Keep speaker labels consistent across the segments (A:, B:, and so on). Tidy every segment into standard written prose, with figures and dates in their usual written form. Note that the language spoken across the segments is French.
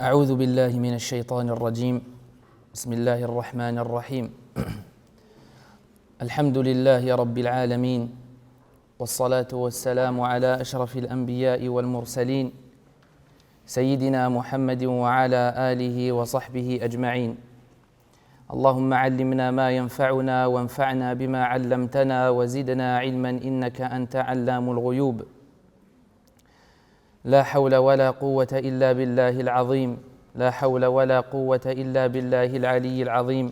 A: أعوذ بالله من الشيطان الرجيم بسم الله الرحمن الرحيم الحمد لله رب العالمين والصلاة والسلام على أشرف الأنبياء والمرسلين سيدنا محمد وعلى آله وصحبه أجمعين اللهم علمنا ما ينفعنا وانفعنا بما علمتنا وزدنا علما إنك أنت علام الغيوب لا حول ولا قوة إلا بالله العظيم لا حول ولا قوة إلا بالله العلي العظيم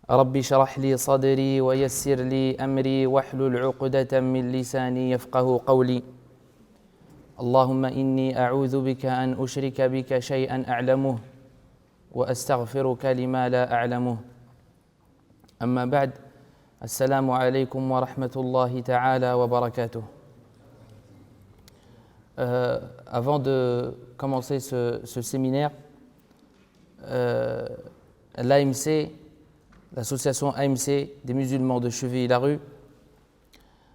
A: رب اشرح لي صدري ويسر لي أمري واحلل عقدة من لساني يفقه قولي اللهم إني أعوذ بك أن أشرك بك شيئا أعلمه وأستغفرك لما لا أعلمه أما بعد السلام عليكم ورحمة الله تعالى وبركاته. Avant de commencer ce séminaire, l'AMC, l'association AMC des musulmans de Chevilly-Larue,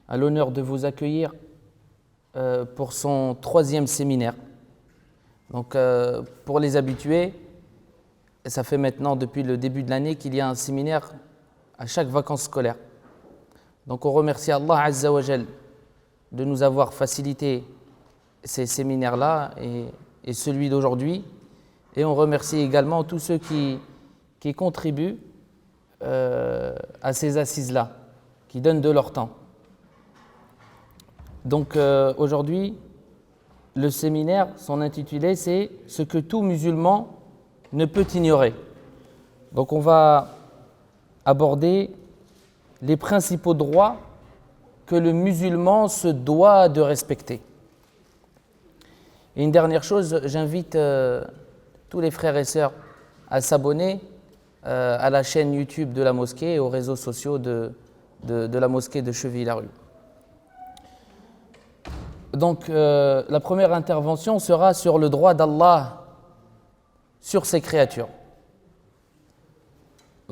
A: a l'honneur de vous accueillir pour son 3e séminaire. Donc, pour les habitués, ça fait maintenant depuis le début de l'année qu'il y a un séminaire à chaque vacances scolaires. Donc, on remercie Allah Azza wa Jal de nous avoir facilité ces séminaires-là et celui d'aujourd'hui. Et on remercie également tous ceux qui contribuent à ces assises-là, qui donnent de leur temps. Donc aujourd'hui, le séminaire, son intitulé, c'est « Ce que tout musulman ne peut ignorer ». Donc on va aborder les principaux droits que le musulman se doit de respecter. Et une dernière chose, j'invite tous les frères et sœurs à s'abonner à la chaîne YouTube de la mosquée et aux réseaux sociaux de la mosquée de Chevilly-Larue. Donc, la première intervention sera sur le droit d'Allah sur ses créatures.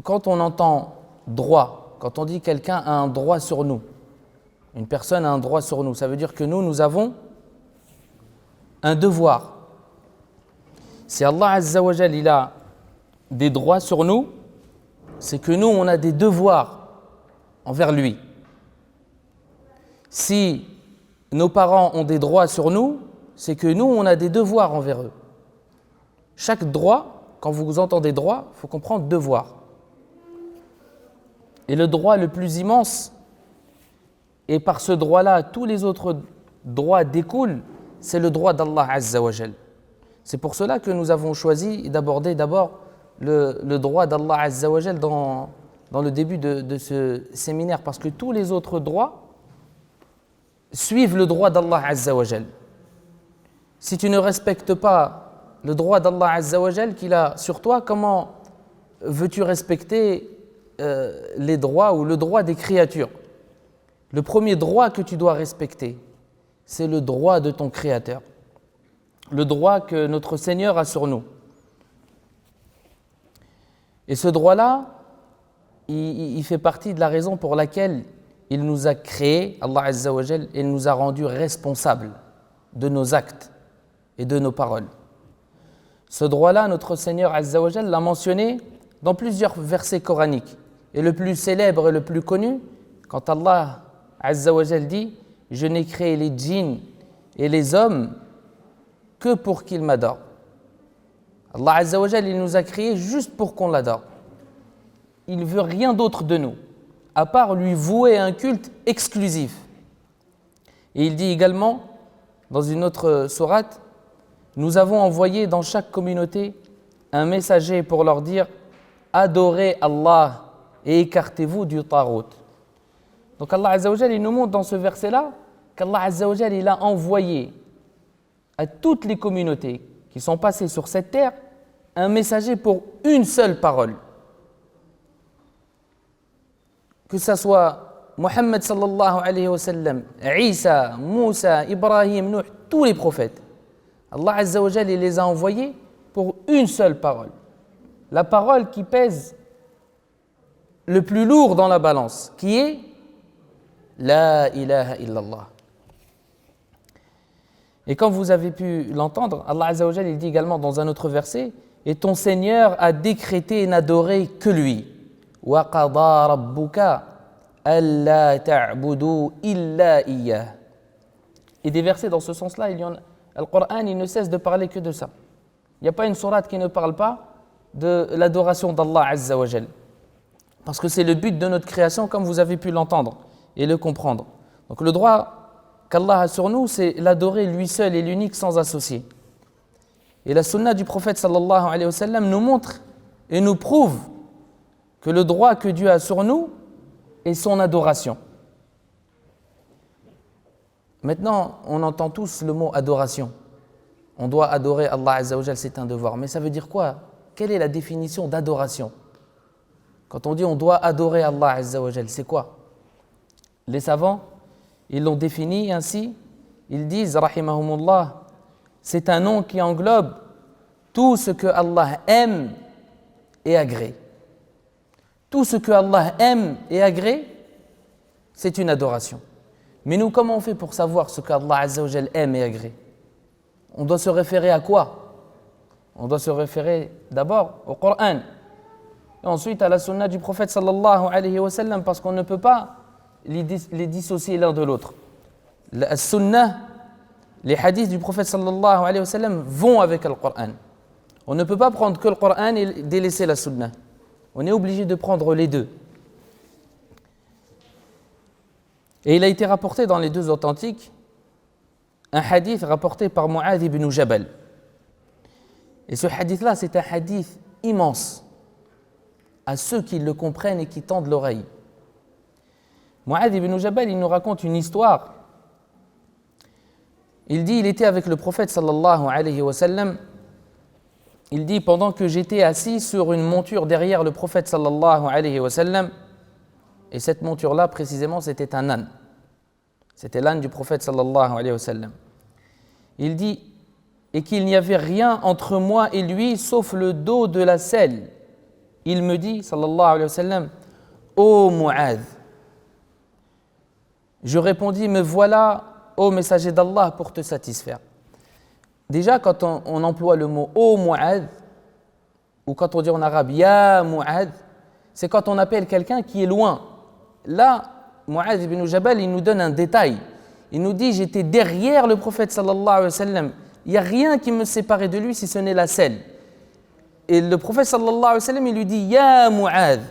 A: Quand on entend droit, quand on dit quelqu'un a un droit sur nous, une personne a un droit sur nous, ça veut dire que nous avons un devoir. Si Allah Azza wa Jal, il a des droits sur nous, c'est que nous, on a des devoirs envers lui. Si nos parents ont des droits sur nous, c'est que nous, on a des devoirs envers eux. Chaque droit, quand vous entendez droit, il faut comprendre devoir. Et le droit le plus immense, et par ce droit-là, tous les autres droits découlent, c'est le droit d'Allah Azza wa Jal. C'est pour cela que nous avons choisi d'aborder d'abord le droit d'Allah Azza wa Jal dans le début de ce séminaire, parce que tous les autres droits suivent le droit d'Allah Azza wa Jal. Si tu ne respectes pas le droit d'Allah Azza wa Jal qu'il a sur toi, comment veux-tu respecter les droits ou le droit des créatures? Le premier droit que tu dois respecter, c'est le droit de ton Créateur, le droit que notre Seigneur a sur nous. Et ce droit-là, il fait partie de la raison pour laquelle il nous a créés, Allah Azza wa Jal, et il nous a rendus responsables de nos actes et de nos paroles. Ce droit-là, notre Seigneur Azza wa Jal l'a mentionné dans plusieurs versets coraniques. Et le plus célèbre et le plus connu, quand Allah Azza wa Jal dit « Je n'ai créé les djinns et les hommes que pour qu'ils m'adorent ». Allah Azza wa Jal, il nous a créés juste pour qu'on l'adore. Il ne veut rien d'autre de nous, à part lui vouer un culte exclusif. Et il dit également, dans une autre sourate, « Nous avons envoyé dans chaque communauté un messager pour leur dire « Adorez Allah et écartez-vous du tarout ». Donc Allah Azza wa Jal, il nous montre dans ce verset-là qu'Allah Azza wa Jal, il a envoyé à toutes les communautés qui sont passées sur cette terre un messager pour une seule parole. Que ce soit Muhammad sallallahu alayhi wa sallam, Isa, Moussa, Ibrahim, Nuh, tous les prophètes. Allah Azza wa Jal, il les a envoyés pour une seule parole. La parole qui pèse le plus lourd dans la balance, qui est La ilaha illallah. Et comme vous avez pu l'entendre, Allah Azza wa Jal, il dit également dans un autre verset, et ton Seigneur a décrété et n'adoré que lui. وَقَضَى رَبُّكَ أَلَّا تَعْبُدُوا إِلَّا إِيَّهُ. Et des versets dans ce sens-là, le Coran, il ne cesse de parler que de ça. Il n'y a pas une sourate qui ne parle pas de l'adoration d'Allah Azza wa Jal. Parce que c'est le but de notre création, comme vous avez pu l'entendre et le comprendre. Donc le droit qu'Allah a sur nous, c'est l'adorer lui seul et l'unique sans associé. Et la sunna du prophète sallallahu alayhi wa sallam nous montre et nous prouve que le droit que Dieu a sur nous est son adoration. Maintenant, on entend tous le mot adoration. On doit adorer Allah Azza wa Jal, c'est un devoir. Mais ça veut dire quoi? Quelle est la définition d'adoration? Quand on dit on doit adorer Allah Azza wa Jal, c'est quoi? Les savants, ils l'ont défini ainsi. Ils disent, rahimahumullah, c'est un nom qui englobe tout ce que Allah aime et agrée. Tout ce que Allah aime et agrée, c'est une adoration. Mais nous, comment on fait pour savoir ce qu'Allah Azza wa Jal aime et agrée? On doit se référer à quoi? On doit se référer d'abord au Coran et ensuite à la sunna du prophète sallallahu alayhi wa sallam, parce qu'on ne peut pas les dissocier l'un de l'autre. La sunna, les hadiths du prophète sallallahu alayhi wa sallam vont avec le Coran. On ne peut pas prendre que le Coran et délaisser la sunna. On est obligé de prendre les deux. Et il a été rapporté dans les deux authentiques un hadith rapporté par Mu'adh ibn Jabal. Et ce hadith-là, c'est un hadith immense à ceux qui le comprennent et qui tendent l'oreille. Mu'adh ibn Jabal, il nous raconte une histoire. Il dit, il était avec le prophète sallallahu alayhi wa sallam. Il dit, pendant que j'étais assis sur une monture derrière le prophète sallallahu alayhi wa sallam, et cette monture-là, précisément, c'était un âne. C'était l'âne du prophète sallallahu alayhi wa sallam. Il dit, et qu'il n'y avait rien entre moi et lui sauf le dos de la selle. Il me dit, sallallahu alayhi wa sallam, ô Mu'adh. Je répondis, me voilà, ô messager d'Allah, pour te satisfaire. Déjà, quand on emploie le mot ô Mu'adh, ou quand on dit en arabe ya Mu'adh, c'est quand on appelle quelqu'un qui est loin. Là, Mu'adh ibn Jabal, il nous donne un détail. Il nous dit, j'étais derrière le prophète sallallahu alayhi wa sallam. Il n'y a rien qui me séparait de lui si ce n'est la selle. Et le prophète sallallahu alayhi wa sallam, il lui dit ya Mu'adh,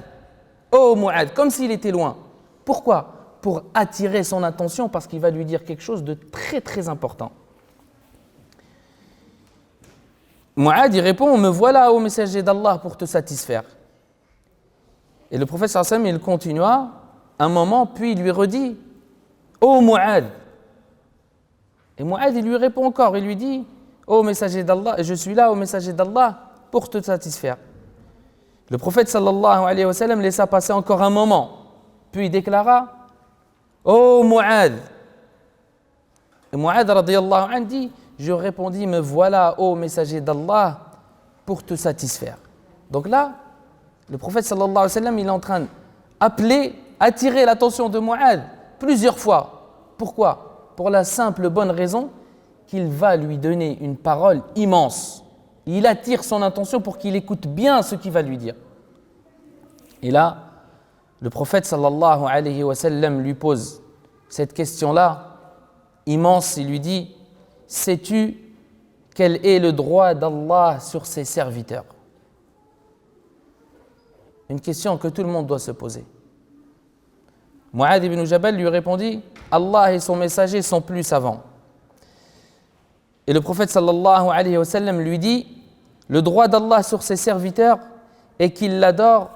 A: oh Mu'adh, comme s'il était loin. Pourquoi? Pour attirer son attention, parce qu'il va lui dire quelque chose de très très important. Mu'adh, il répond, me voilà, ô messager d'Allah, pour te satisfaire. Et le prophète sallallahu alayhi wa sallam, il continua un moment, puis il lui redit, ô Mu'adh. Et Mu'adh, il lui répond encore, il lui dit, ô messager d'Allah, je suis là, ô messager d'Allah, pour te satisfaire. Le prophète sallallahu alayhi wa sallam laissa passer encore un moment, puis il déclara, ô Mu'adh. Et Mu'adh radiyallahu anhu dit, je répondis, me voilà, ô messager d'Allah, pour te satisfaire. Donc là, le prophète sallallahu alayhi wa sallam, il est en train d'appeler, attirer l'attention de Mu'adh plusieurs fois. Pourquoi? Pour la simple bonne raison qu'il va lui donner une parole immense. Il attire son attention pour qu'il écoute bien ce qu'il va lui dire. Et là, le prophète sallallahu alayhi wa sallam lui pose cette question-là immense. Il lui dit, sais-tu quel est le droit d'Allah sur ses serviteurs? Une question que tout le monde doit se poser. Mu'adh ibn Jabal lui répondit, Allah et son messager sont plus savants. Et le prophète sallallahu alayhi wa sallam lui dit, le droit d'Allah sur ses serviteurs est qu'il l'adore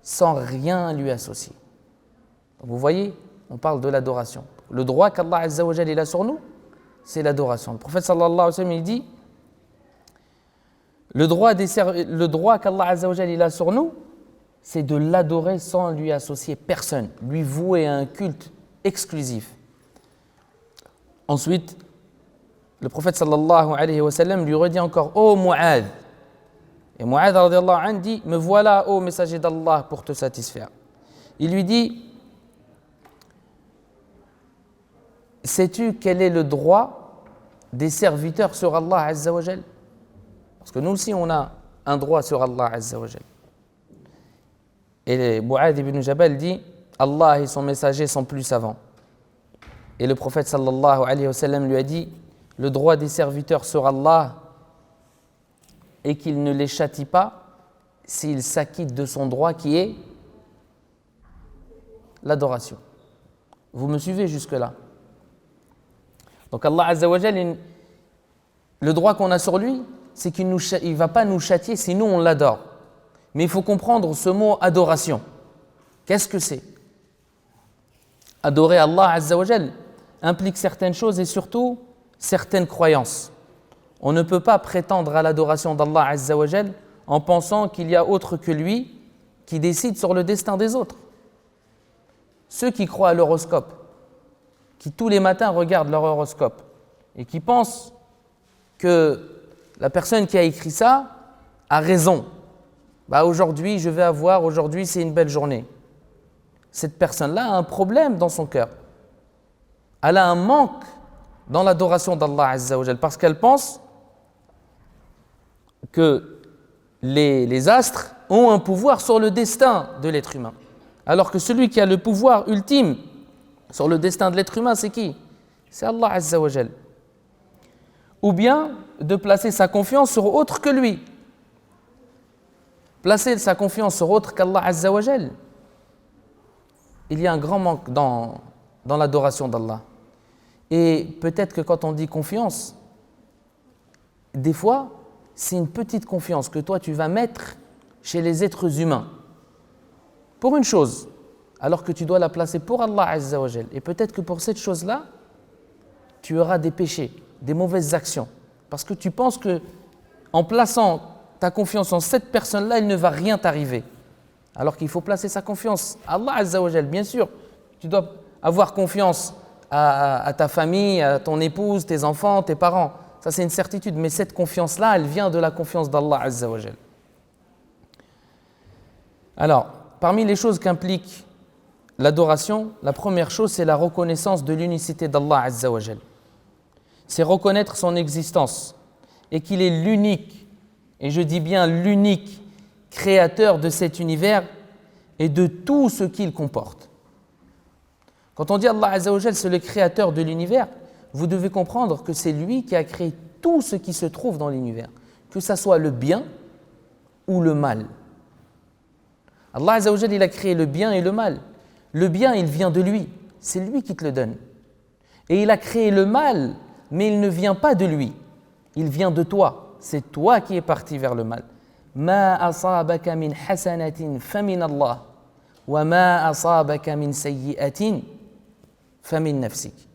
A: sans rien lui associer. Donc vous voyez, on parle de l'adoration. Le droit qu'Allah Azza wa Jal il a sur nous, c'est l'adoration. Le prophète sallallahu alayhi wa sallam il dit, le droit qu'Allah Azza wa Jal il a sur nous, c'est de l'adorer sans lui associer personne, lui vouer un culte exclusif. Ensuite, le prophète sallallahu alayhi wa sallam lui redit encore, ô Mu'adh. Et Mu'adh radiyallahu anhu dit, me voilà, ô messager d'Allah, pour te satisfaire. Il lui dit, sais-tu quel est le droit des serviteurs sur Allah Azza wa Jal? Parce que nous aussi, on a un droit sur Allah Azza wa Jal. Et Mu'adh ibn Jabal dit, Allah et son messager sont plus savants. Et le prophète sallallahu alayhi wa sallam lui a dit, le droit des serviteurs sur Allah est qu'il ne les châtie pas s'ils s'acquittent de son droit qui est l'adoration. Vous me suivez jusque-là? Donc Allah Azza wa Jal, le droit qu'on a sur lui, c'est qu'il ne va pas nous châtier si nous on l'adore. Mais il faut comprendre ce mot adoration. Qu'est-ce que c'est? Adorer Allah Azza wa Jal implique certaines choses et surtout certaines croyances. On ne peut pas prétendre à l'adoration d'Allah Azza wa Jal en pensant qu'il y a autre que lui qui décide sur le destin des autres. Ceux qui croient à l'horoscope, qui tous les matins regardent leur horoscope et qui pensent que la personne qui a écrit ça a raison. Aujourd'hui, aujourd'hui c'est une belle journée. Cette personne-là a un problème dans son cœur. Elle a un manque dans l'adoration d'Allah Azza wa Jal parce qu'elle pense que les astres ont un pouvoir sur le destin de l'être humain. Alors que celui qui a le pouvoir ultime sur le destin de l'être humain, c'est qui? C'est Allah Azza wa Jal. Ou bien de placer sa confiance sur autre que lui. Placer sa confiance sur autre qu'Allah Azza wa Jal. Il y a un grand manque dans l'adoration d'Allah. Et peut-être que quand on dit confiance, des fois, c'est une petite confiance que toi tu vas mettre chez les êtres humains pour une chose, alors que tu dois la placer pour Allah Azza wa Jal. Et peut-être que pour cette chose-là, tu auras des péchés, des mauvaises actions. Parce que tu penses que en plaçant ta confiance en cette personne-là, il ne va rien t'arriver. Alors qu'il faut placer sa confiance à Allah Azza wa Jal. Bien sûr, tu dois avoir confiance à ta famille, à ton épouse, tes enfants, tes parents. Ça, c'est une certitude. Mais cette confiance-là, elle vient de la confiance d'Allah Azza wa Jal. Alors, parmi les choses qu'implique l'adoration, la première chose, c'est la reconnaissance de l'unicité d'Allah Azza wa Jal. C'est reconnaître son existence et qu'il est l'unique, et je dis bien l'unique, créateur de cet univers et de tout ce qu'il comporte. Quand on dit Allah Azza wa Jal, c'est le créateur de l'univers, vous devez comprendre que c'est lui qui a créé tout ce qui se trouve dans l'univers, que ce soit le bien ou le mal. Allah Azza wa Jal, il a créé le bien et le mal. Le bien, il vient de lui, c'est lui qui te le donne. Et il a créé le mal, mais il ne vient pas de lui, il vient de toi. C'est toi qui es parti vers le mal. Ma asabaka min hasanatin famin Allah, wa ma asabaka min sayyi'atin famin nafsik.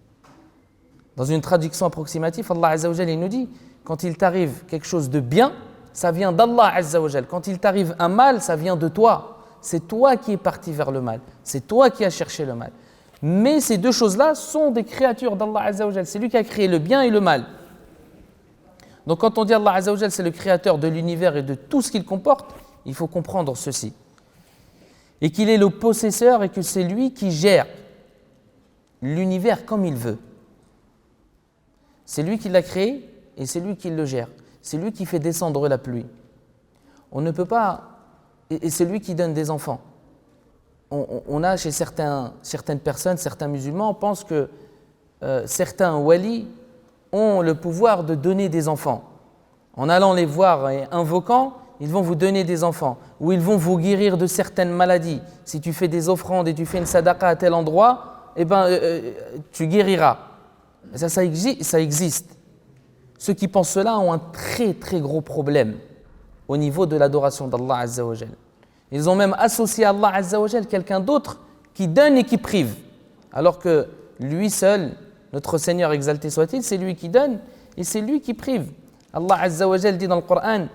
A: Dans une traduction approximative, Allah Azza wa Jal, il nous dit, quand il t'arrive quelque chose de bien, ça vient d'Allah Azza wa Jal. Quand il t'arrive un mal, ça vient de toi. C'est toi qui es parti vers le mal. C'est toi qui as cherché le mal. Mais ces deux choses-là sont des créatures d'Allah Azza wa Jal. C'est lui qui a créé le bien et le mal. Donc quand on dit Allah Azza wa Jal, c'est le créateur de l'univers et de tout ce qu'il comporte, il faut comprendre ceci. Et qu'il est le possesseur et que c'est lui qui gère l'univers comme il veut. C'est lui qui l'a créé et c'est lui qui le gère. C'est lui qui fait descendre la pluie. On ne peut pas... Et c'est lui qui donne des enfants. On a chez certaines personnes, certains musulmans, pensent que certains walis ont le pouvoir de donner des enfants. En allant les voir et invoquant, ils vont vous donner des enfants. Ou ils vont vous guérir de certaines maladies. Si tu fais des offrandes et tu fais une sadaqa à tel endroit, tu guériras. Ça existe. Ceux qui pensent cela ont un très très gros problème au niveau de l'adoration d'Allah Azza wa Jal. Ils ont même associé à Allah Azza wa Jal quelqu'un d'autre qui donne et qui prive. Alors que lui seul, notre Seigneur exalté soit-il, c'est lui qui donne et c'est lui qui prive. Allah Azza wa Jal dit dans le Coran,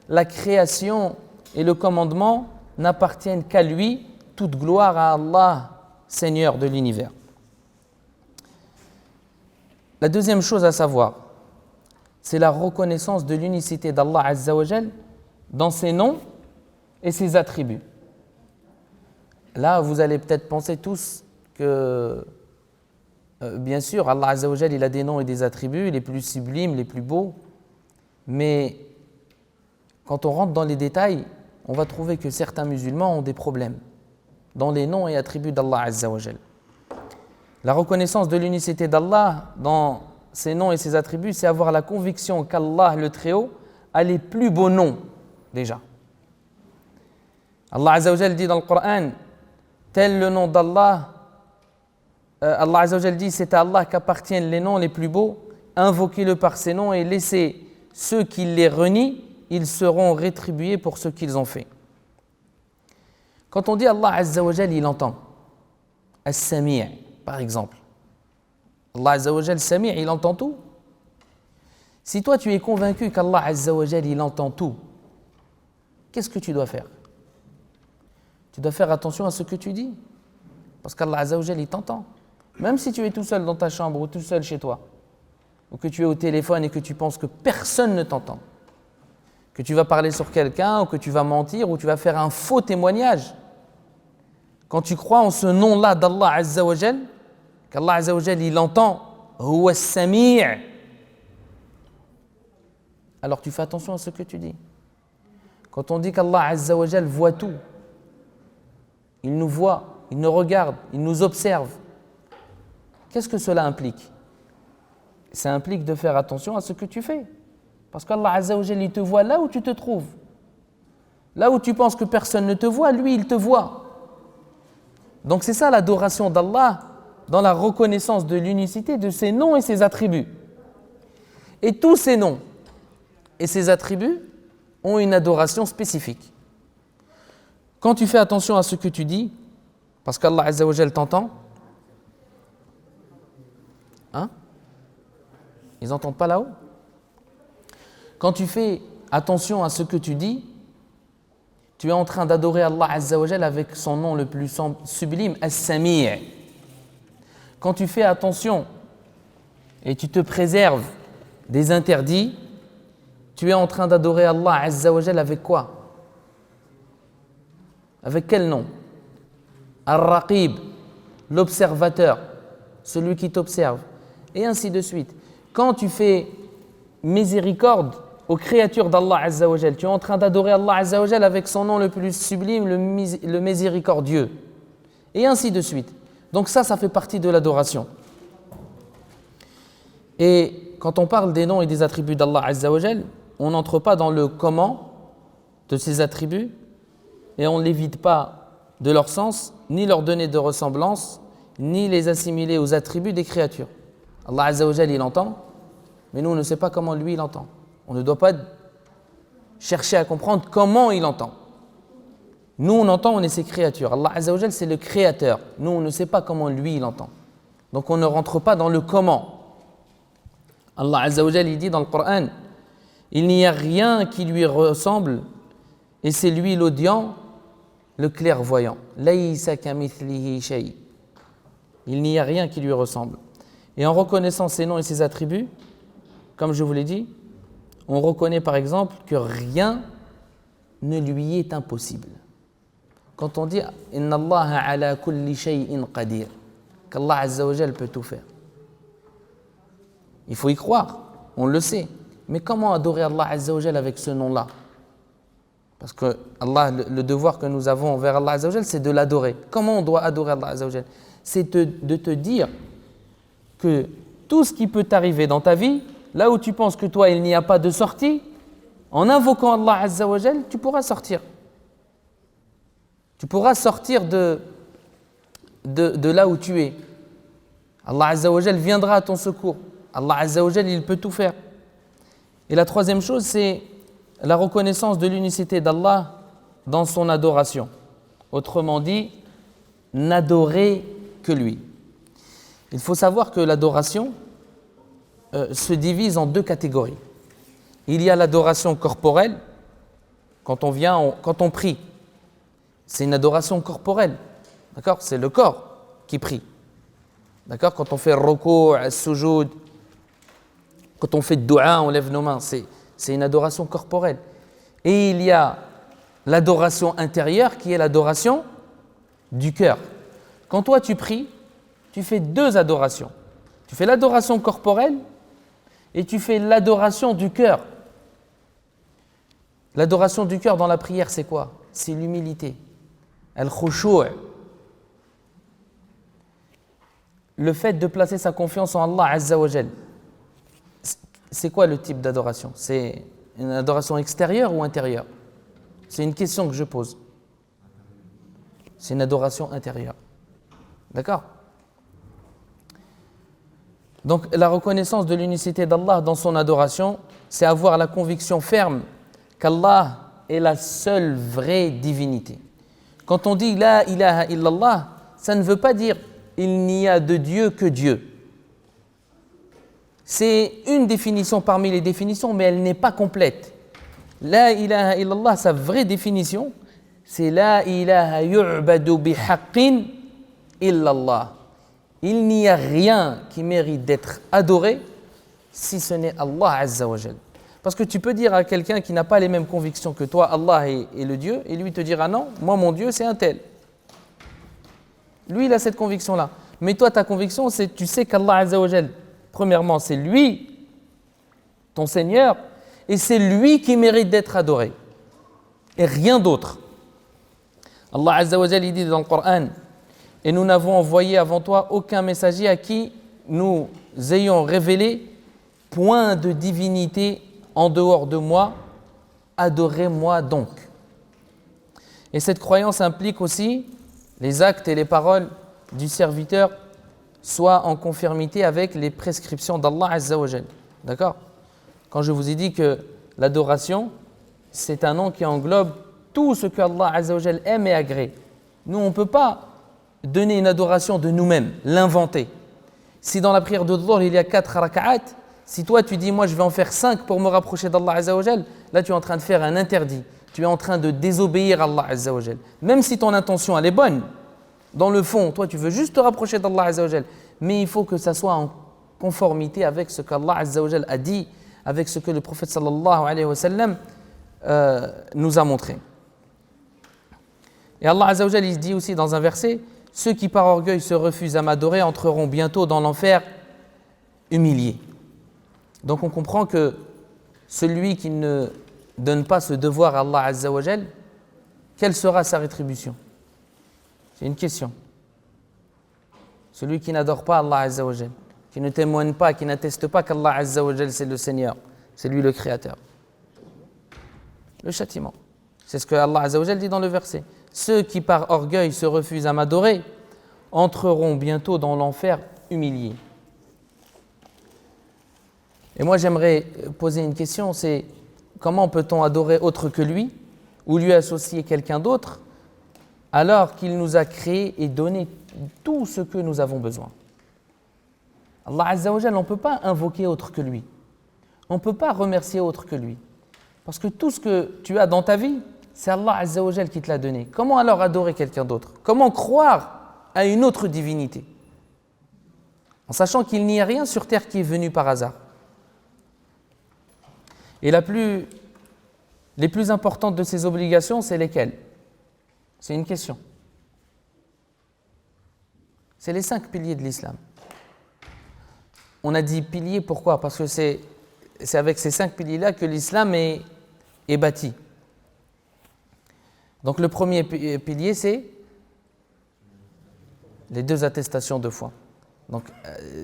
A: la création et le commandement n'appartiennent qu'à lui, toute gloire à Allah, Seigneur de l'univers. La deuxième chose à savoir, c'est la reconnaissance de l'unicité d'Allah Azza wa Jal dans ses noms et ses attributs. Là, vous allez peut-être penser tous que bien sûr, Allah Azza wa Jal, il a des noms et des attributs les plus sublimes, les plus beaux, mais quand on rentre dans les détails, on va trouver que certains musulmans ont des problèmes dans les noms et attributs d'Allah Azza wa Jal. La reconnaissance de l'unicité d'Allah dans ses noms et ses attributs, c'est avoir la conviction qu'Allah, le Très-Haut, a les plus beaux noms, déjà. Allah Azza wa Jal dit dans le Coran, tel le nom d'Allah, Allah Azza wa Jal dit, c'est à Allah qu'appartiennent les noms les plus beaux, invoquez-le par ces noms et laissez ceux qui les renient, ils seront rétribués pour ce qu'ils ont fait. Quand on dit Allah Azza wa Jal, il entend. As-Sami', par exemple. Allah Azza wa Jal, Sami', il entend tout. Si toi tu es convaincu qu'Allah Azza wa Jal, il entend tout, qu'est-ce que tu dois faire? Tu dois faire attention à ce que tu dis. Parce qu'Allah Azza wa Jal, il t'entend. Même si tu es tout seul dans ta chambre ou tout seul chez toi, ou que tu es au téléphone et que tu penses que personne ne t'entend, que tu vas parler sur quelqu'un, ou que tu vas mentir, ou tu vas faire un faux témoignage, quand tu crois en ce nom-là d'Allah Azza wa Jal, qu'Allah Azza wa Jal, il entend, Huwa as-Sami', alors tu fais attention à ce que tu dis. Quand on dit qu'Allah Azza wa Jal voit tout, il nous voit, il nous regarde, il nous observe, qu'est-ce que cela implique? Ça implique de faire attention à ce que tu fais. Parce qu'Allah Azza wa Jal, il te voit là où tu te trouves. Là où tu penses que personne ne te voit, lui, il te voit. Donc c'est ça l'adoration d'Allah dans la reconnaissance de l'unicité de ses noms et ses attributs. Et tous ces noms et ces attributs ont une adoration spécifique. Quand tu fais attention à ce que tu dis, parce qu'Allah Azza wa Jal t'entend, hein? Ils n'entendent pas là-haut? Quand tu fais attention à ce que tu dis, tu es en train d'adorer Allah Azza wa Jal avec son nom le plus sublime, As-Sami'. Quand tu fais attention et tu te préserves des interdits, tu es en train d'adorer Allah Azza wa Jal avec quoi? Avec quel nom? Ar-Raqib, l'observateur, celui qui t'observe, et ainsi de suite. Quand tu fais miséricorde aux créatures d'Allah Azza wa Jal, tu es en train d'adorer Allah Azza wa Jal avec son nom le plus sublime, le miséricordieux, et ainsi de suite. Donc ça fait partie de l'adoration. Et quand on parle des noms et des attributs d'Allah Azza wa Jal, on n'entre pas dans le comment de ces attributs et on ne les vide pas de leur sens, ni leur donner de ressemblance, ni les assimiler aux attributs des créatures. Allah Azza wa Jal, il entend, mais nous, on ne sait pas comment lui, il entend. On ne doit pas chercher à comprendre comment il entend. Nous, on entend, on est ses créatures. Allah Azza wa Jal, c'est le créateur. Nous, on ne sait pas comment lui, il entend. Donc, on ne rentre pas dans le comment. Allah Azza wa Jal, il dit dans le Coran, il n'y a rien qui lui ressemble et c'est lui l'audient, le clairvoyant. Laysa kamithlihi shay. Il n'y a rien qui lui ressemble. Et en reconnaissant ses noms et ses attributs, comme je vous l'ai dit, on reconnaît par exemple que rien ne lui est impossible. Quand on dit « Inna Allah ala kulli shay'in qadir » qu'Allah Azza wa Jal peut tout faire. Il faut y croire, on le sait. Mais comment adorer Allah Azza wa Jal avec ce nom-là? Parce que Allah, le devoir que nous avons envers Allah Azza wa Jal, c'est de l'adorer. Comment on doit adorer Allah Azza wa Jal? C'est de te dire que tout ce qui peut t'arriver dans ta vie, là où tu penses que toi, il n'y a pas de sortie, en invoquant Allah Azza wa Jal, tu pourras sortir. Tu pourras sortir de là où tu es. Allah Azza wa Jal viendra à ton secours. Allah Azza wa Jal, il peut tout faire. Et la troisième chose, c'est la reconnaissance de l'unicité d'Allah dans son adoration. Autrement dit, n'adorer que lui. Il faut savoir que l'adoration se divise en deux catégories. Il y a l'adoration corporelle, quand on prie. C'est une adoration corporelle. D'accord? C'est le corps qui prie. D'accord? Quand on fait ruku', as-sujud, quand on fait dua, on lève nos mains. C'est une adoration corporelle. Et il y a l'adoration intérieure qui est l'adoration du cœur. Quand toi tu pries, tu fais deux adorations. Tu fais l'adoration corporelle et tu fais l'adoration du cœur. L'adoration du cœur dans la prière, c'est quoi? C'est l'humilité. Al-khushu'. Le fait de placer sa confiance en Allah Azza wa Jal. C'est quoi le type d'adoration? C'est une adoration extérieure ou intérieure? C'est une question que je pose. C'est une adoration intérieure. D'accord? Donc la reconnaissance de l'unicité d'Allah dans son adoration, c'est avoir la conviction ferme qu'Allah est la seule vraie divinité. Quand on dit La ilaha illallah, ça ne veut pas dire il n'y a de Dieu que Dieu. C'est une définition parmi les définitions, mais elle n'est pas complète. La ilaha illallah, sa vraie définition, c'est La ilaha yu'badu bihaqqin illallah. Il n'y a rien qui mérite d'être adoré si ce n'est Allah Azza wa Jal. Parce que tu peux dire à quelqu'un qui n'a pas les mêmes convictions que toi, Allah est le Dieu, et lui te dira non, moi mon Dieu c'est un tel. Lui il a cette conviction-là. Mais toi ta conviction c'est tu sais qu'Allah Azza wa Jal, premièrement c'est lui, ton Seigneur, et c'est lui qui mérite d'être adoré. Et rien d'autre. Allah Azza wa Jal il dit dans le Coran, et nous n'avons envoyé avant toi aucun messager à qui nous ayons révélé point de divinité en dehors de moi, adorez-moi donc. Et cette croyance implique aussi les actes et les paroles du serviteur soient en conformité avec les prescriptions d'Allah Azza wa Jal. D'accord? Quand je vous ai dit que l'adoration, c'est un nom qui englobe tout ce que Allah Azza wa Jal aime et agrée. Nous, on ne peut pas donner une adoration de nous-mêmes, l'inventer. Si dans la prière de Dhuhr, il y a 4 raka'at, si toi tu dis moi je vais en faire 5 pour me rapprocher d'Allah Azza wa Jal, là tu es en train de faire un interdit. Tu es en train de désobéir à Allah Azza wa Jal. Même si ton intention elle est bonne, dans le fond, toi tu veux juste te rapprocher d'Allah Azza wa Jal, mais il faut que ça soit en conformité avec ce qu'Allah Azza wa Jal a dit, avec ce que le prophète sallallahu alayhi wa sallam nous a montré. Et Allah Azza wa Jal il dit aussi dans un verset, ceux qui par orgueil se refusent à m'adorer entreront bientôt dans l'enfer humiliés. Donc on comprend que celui qui ne donne pas ce devoir à Allah Azza wa Jal, quelle sera sa rétribution? C'est une question. Celui qui n'adore pas Allah Azza wa Jal, qui ne témoigne pas, qui n'atteste pas qu'Allah Azza wa Jal c'est le Seigneur, c'est lui le Créateur. Le châtiment. C'est ce que Allah Azza wa Jal dit dans le verset. Ceux qui par orgueil se refusent à m'adorer entreront bientôt dans l'enfer humiliés. Et moi j'aimerais poser une question, c'est comment peut-on adorer autre que lui ou lui associer quelqu'un d'autre alors qu'il nous a créé et donné tout ce que nous avons besoin? Allah Azza wa Jal, on ne peut pas invoquer autre que lui. On ne peut pas remercier autre que lui. Parce que tout ce que tu as dans ta vie, c'est Allah Azza wa Jal qui te l'a donné. Comment alors adorer quelqu'un d'autre? Comment croire à une autre divinité? En sachant qu'il n'y a rien sur terre qui est venu par hasard. Et les plus importantes de ces obligations, c'est lesquelles? C'est une question. C'est les 5 piliers de l'islam. On a dit piliers, pourquoi? Parce que c'est avec ces 5 piliers-là que l'islam est bâti. Donc le premier pilier, c'est les 2 attestations de foi. Donc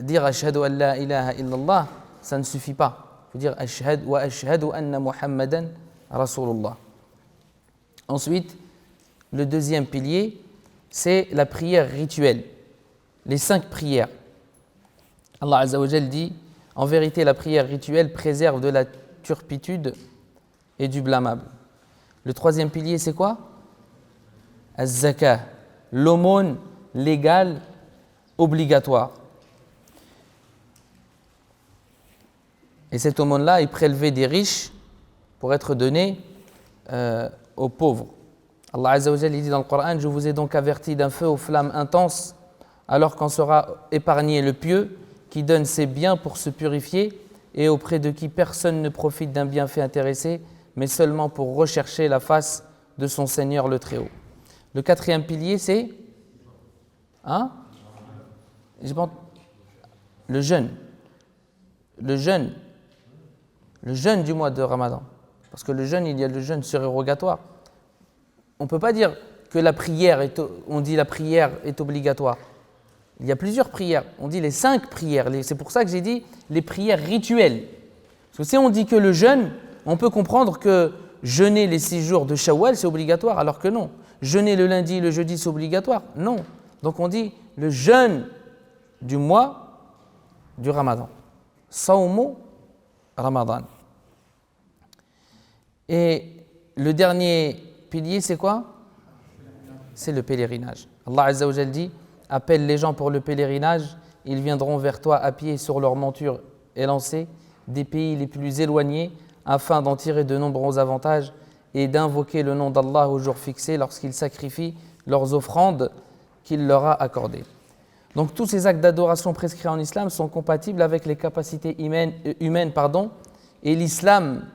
A: dire ashhadu an la ilaha illallah, ça ne suffit pas. Il faut dire ashhadu anna Muhammadan Rasulullah. Ensuite, le deuxième pilier, c'est la prière rituelle. Les 5 prières. Allah Azza wa Jal dit, en vérité la prière rituelle préserve de la turpitude et du blâmable. Le troisième pilier, c'est quoi? Az-zakah, l'aumône légale obligatoire. Et cette aumône-là est prélevée des riches pour être donnée aux pauvres. Allah Azza wa Jal dit dans le Coran, je vous ai donc averti d'un feu aux flammes intenses, alors qu'en sera épargné le pieux qui donne ses biens pour se purifier et auprès de qui personne ne profite d'un bienfait intéressé, mais seulement pour rechercher la face de son Seigneur le Très-Haut. Le quatrième pilier, c'est le jeûne. Le jeûne. Le jeûne du mois de Ramadan. Parce que le jeûne, il y a le jeûne surérogatoire. On ne peut pas dire que la prière on dit la prière est obligatoire. Il y a plusieurs prières. On dit les 5 prières. C'est pour ça que j'ai dit les prières rituelles. Parce que si on dit que le jeûne, on peut comprendre que jeûner les 6 jours de Shawwal, c'est obligatoire, alors que non. Jeûner le lundi, le jeudi, c'est obligatoire. Non. Donc on dit le jeûne du mois du Ramadan. Sawmu Ramadan. Et le dernier pilier, c'est quoi? C'est le pèlerinage. Allah Azza wa Jal dit: appelle les gens pour le pèlerinage, ils viendront vers toi à pied sur leurs montures élancées des pays les plus éloignés afin d'en tirer de nombreux avantages et d'invoquer le nom d'Allah au jour fixé lorsqu'ils sacrifient leurs offrandes qu'il leur a accordées. Donc tous ces actes d'adoration prescrits en islam sont compatibles avec les capacités humaines, et l'islam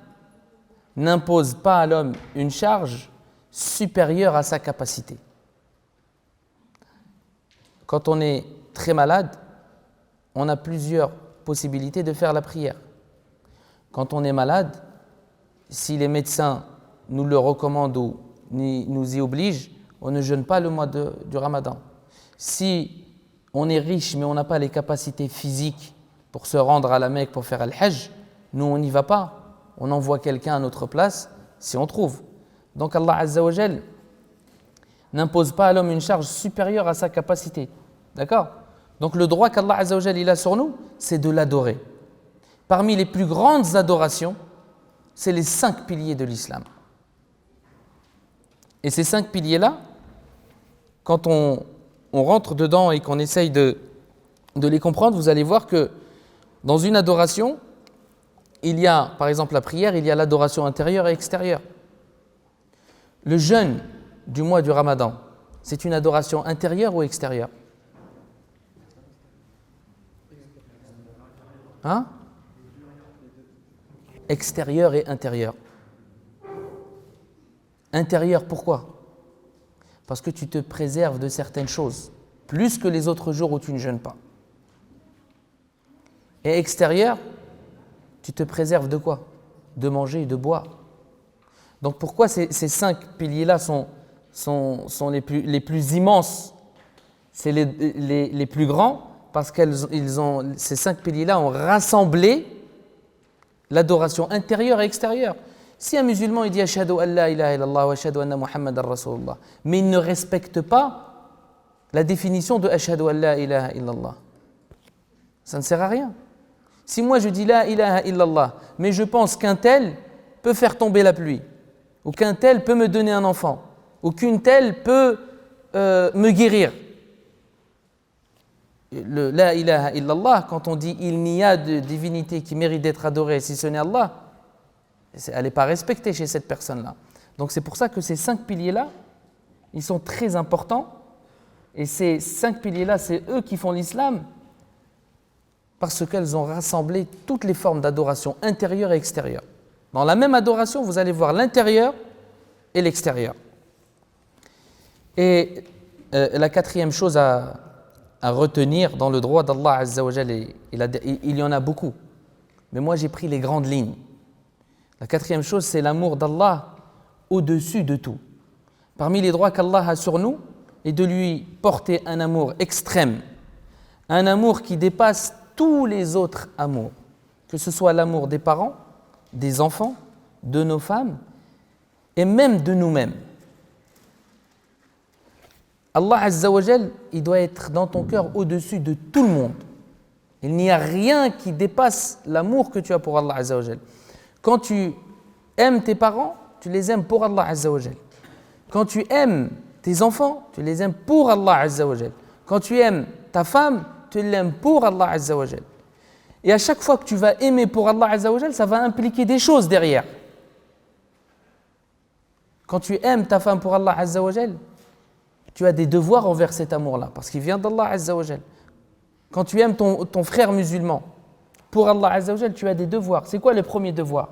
A: n'impose pas à l'homme une charge supérieure à sa capacité. Quand on est très malade, on a plusieurs possibilités de faire la prière. Quand on est malade, si les médecins nous le recommandent ou nous y obligent, on ne jeûne pas le mois du Ramadan. Si on est riche mais on n'a pas les capacités physiques pour se rendre à la Mecque pour faire al-Hajj, nous on n'y va pas. On envoie quelqu'un à notre place si on trouve. Donc Allah Azza wa Jal n'impose pas à l'homme une charge supérieure à sa capacité. D'accord? Donc le droit qu'Allah Azza wa Jal il a sur nous, c'est de l'adorer. Parmi les plus grandes adorations, c'est les 5 piliers de l'islam. Et ces 5 piliers-là, quand on rentre dedans et qu'on essaye de les comprendre, vous allez voir que dans une adoration, il y a, par exemple la prière, il y a l'adoration intérieure et extérieure. Le jeûne du mois du Ramadan, c'est une adoration intérieure ou extérieure? Hein? Extérieur et intérieur. Intérieur, pourquoi? Parce que tu te préserves de certaines choses, plus que les autres jours où tu ne jeûnes pas. Et extérieur, tu te préserves de quoi? De manger et de boire. Donc pourquoi ces 5 piliers-là sont les plus immenses, c'est les plus grands? Parce que ces 5 piliers-là ont rassemblé l'adoration intérieure et extérieure. Si un musulman il dit Ashhadu an la ilaha illallah wa ashhadu anna Muhammadan Rasulullah, mais il ne respecte pas la définition de Ashhadu an la ilaha illallah, ça ne sert à rien. Si moi je dis la ilaha illallah, mais je pense qu'un tel peut faire tomber la pluie, ou qu'un tel peut me donner un enfant, ou qu'une telle peut me guérir. Le la ilaha illallah, quand on dit il n'y a de divinité qui mérite d'être adorée si ce n'est Allah, elle n'est pas respectée chez cette personne-là. Donc c'est pour ça que ces 5 piliers-là, ils sont très importants, et ces 5 piliers-là, c'est eux qui font l'islam, parce qu'elles ont rassemblé toutes les formes d'adoration intérieure et extérieure. Dans la même adoration, vous allez voir l'intérieur et l'extérieur. Et la 4e chose à retenir dans le droit d'Allah Azza wa Jal, il y en a beaucoup, mais moi j'ai pris les grandes lignes. La 4e chose, c'est l'amour d'Allah au-dessus de tout. Parmi les droits qu'Allah a sur nous, est de lui porter un amour extrême, un amour qui dépasse tous les autres amours, que ce soit l'amour des parents, des enfants, de nos femmes et même de nous-mêmes. Allah Azza wa Jal, il doit être dans ton cœur au-dessus de tout le monde. Il n'y a rien qui dépasse l'amour que tu as pour Allah Azza wa Jal. Quand tu aimes tes parents, tu les aimes pour Allah Azza wa Jal. Quand tu aimes tes enfants, tu les aimes pour Allah Azza wa Jal. Quand tu aimes ta femme, tu l'aimes pour Allah Azza wa Jal. Et à chaque fois que tu vas aimer pour Allah Azza wa Jal, ça va impliquer des choses derrière. Quand tu aimes ta femme pour Allah Azza wa Jal, tu as des devoirs envers cet amour-là, parce qu'il vient d'Allah Azza wa Jal. Quand tu aimes ton frère musulman, pour Allah Azza wa Jal, tu as des devoirs. C'est quoi le premier devoir?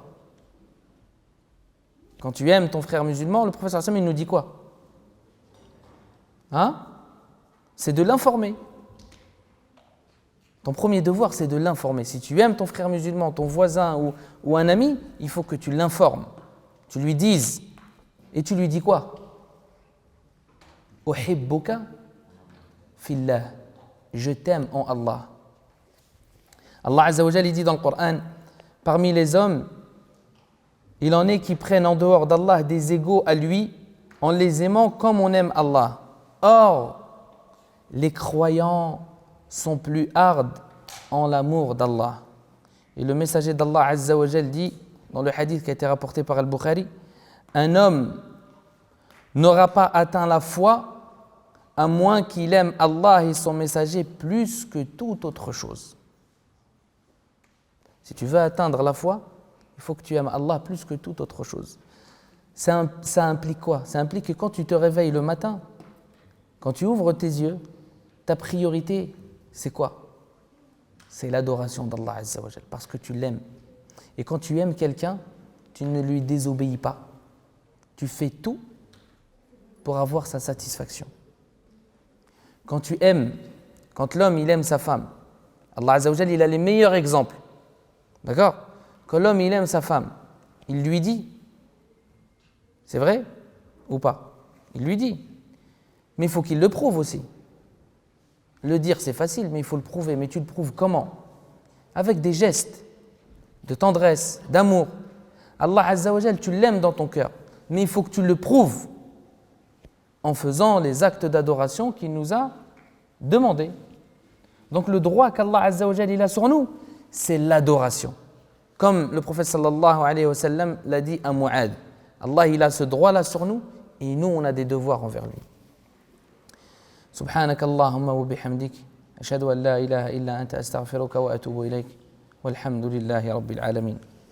A: Quand tu aimes ton frère musulman, le prophète sallallahu alayhi wa sallam, il nous dit quoi? C'est de l'informer. Ton premier devoir, c'est de l'informer. Si tu aimes ton frère musulman, ton voisin ou un ami, il faut que tu l'informes. Tu lui dises. Et tu lui dis quoi? Uhibbuka fillah. Je t'aime en Allah. Allah Azza wa Jalla dit dans le Coran, parmi les hommes, il en est qui prennent en dehors d'Allah des égaux à lui en les aimant comme on aime Allah. Or, les croyants sont plus hardes en l'amour d'Allah. Et le messager d'Allah Azza wa Jalla dit, dans le hadith qui a été rapporté par Al-Bukhari, un homme n'aura pas atteint la foi à moins qu'il aime Allah et son messager plus que toute autre chose. Si tu veux atteindre la foi, il faut que tu aimes Allah plus que toute autre chose. Ça implique quoi? Ça implique que quand tu te réveilles le matin, quand tu ouvres tes yeux, ta priorité, c'est quoi? C'est l'adoration d'Allah Azza wa Jalla, parce que tu l'aimes. Et quand tu aimes quelqu'un, tu ne lui désobéis pas. Tu fais tout pour avoir sa satisfaction. Quand tu aimes, quand l'homme il aime sa femme, Allah Azza wa Jalla, il a les meilleurs exemples. D'accord? Quand l'homme il aime sa femme, il lui dit, c'est vrai ou pas? Il lui dit. Mais il faut qu'il le prouve aussi. Le dire c'est facile, mais il faut le prouver. Mais tu le prouves comment? Avec des gestes de tendresse, d'amour. Allah Azza wa Jalla, tu l'aimes dans ton cœur, mais il faut que tu le prouves en faisant les actes d'adoration qu'il nous a demandés. Donc le droit qu'Allah Azza wa Jalla il a sur nous, c'est l'adoration. Comme le prophète sallallahu alayhi wa sallam l'a dit à Mu'ad. Allah il a ce droit-là sur nous et nous on a des devoirs envers lui. سبحانك اللهم وبحمدك أشهد أن لا إله إلا أنت أستغفرك وأتوب إليك والحمد لله رب العالمين